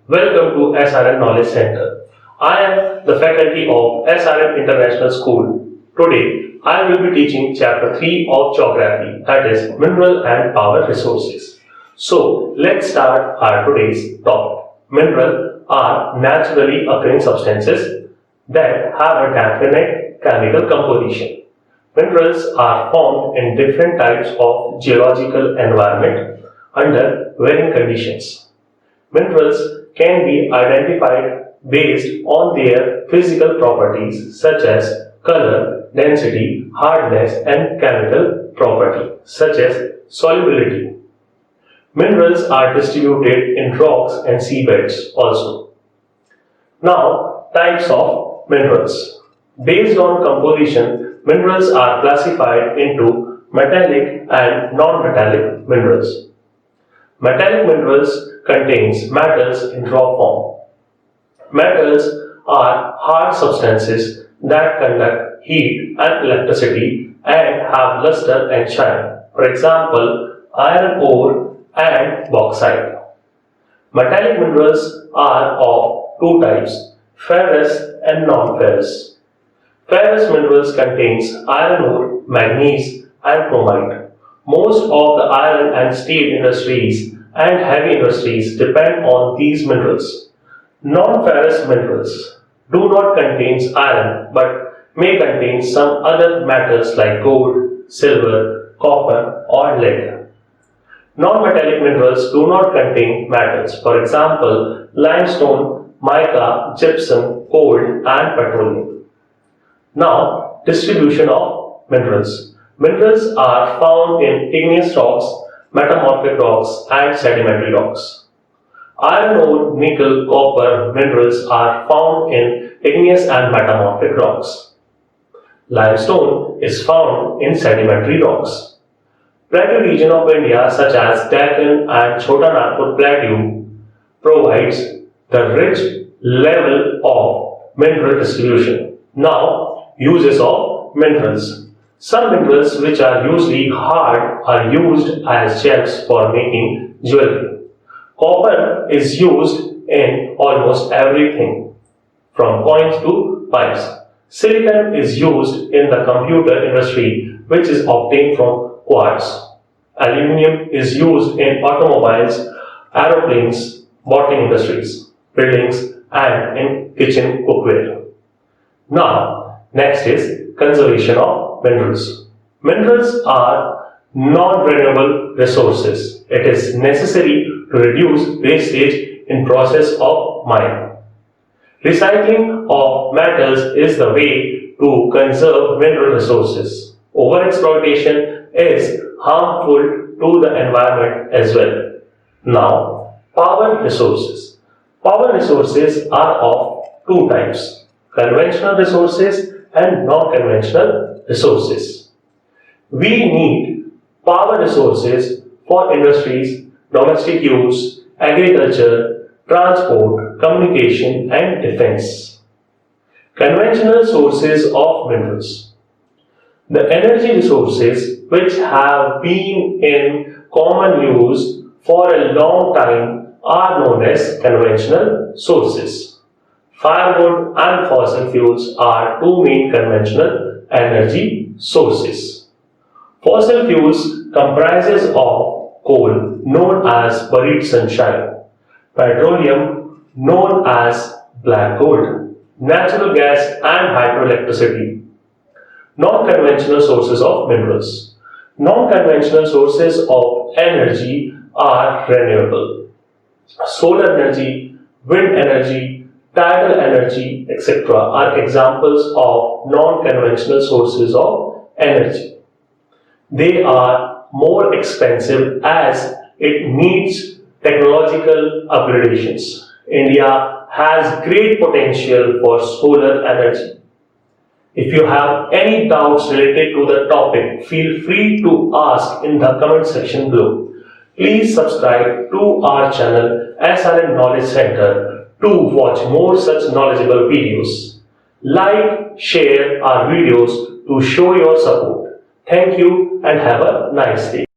Welcome to SRN Knowledge Center. I am the faculty of SRN International School. Today, I will be teaching Chapter 3 of Geography, that is Mineral and Power Resources. So, let's start our today's topic. Minerals are naturally occurring substances that have a definite chemical composition. Minerals are formed in different types of geological environment under varying conditions. Minerals can be identified based on their physical properties such as color, density, hardness, and chemical property such as solubility. Minerals are distributed in rocks and seabeds also. Now, types of minerals. Based on composition, minerals are classified into metallic and non-metallic minerals. Metallic minerals contains metals in raw form. Metals are hard substances that conduct heat and electricity and have luster and shine. For example, iron ore and bauxite. Metallic minerals are of two types, ferrous and non-ferrous. Ferrous minerals contains iron ore, manganese and chromite. Most of the iron and steel industries and heavy industries depend on these minerals. Non-ferrous minerals do not contain iron but may contain some other metals like gold, silver, copper or lead. Non-metallic minerals do not contain metals, for example, limestone, mica, gypsum, gold and petroleum. Now, distribution of minerals. Minerals are found in igneous rocks, metamorphic rocks and sedimentary rocks. Iron ore, nickel, copper minerals are found in igneous and metamorphic rocks. Limestone is found in sedimentary rocks. Plateau region of India such as Deccan and Chota Nagpur Plateau provides the rich level of mineral distribution. Now, uses of minerals. Some minerals which are usually hard are used as gems for making jewelry. Copper is used in almost everything, from coins to pipes. Silicon is used in the computer industry, which is obtained from quartz. Aluminium is used in automobiles, aeroplanes, bottling industries, buildings, and in kitchen cookware. Now, next is conservation of minerals. Minerals are non-renewable resources. It is necessary to reduce wastage in process of mining. Recycling of metals is the way to conserve mineral resources. Overexploitation is harmful to the environment as well. Now, power resources. Power resources are of two types, conventional resources and non-conventional resources. We need power resources for industries, domestic use, agriculture, transport, communication and defense. Conventional sources of minerals. The energy resources which have been in common use for a long time are known as conventional sources. Firewood and fossil fuels are two main conventional energy sources. Fossil fuels comprises of coal known as buried sunshine, petroleum known as black gold, natural gas and hydroelectricity. Non-conventional sources of minerals. Non-conventional sources of energy are renewable. Solar energy, wind energy, tidal energy, etc. are examples of non-conventional sources of energy. They are more expensive as it needs technological upgradations. India has great potential for solar energy. If you have any doubts related to the topic, feel free to ask in the comment section below. Please subscribe to our channel SRN Knowledge Center to watch more such knowledgeable videos. Like, share our videos to show your support. Thank you and have a nice day.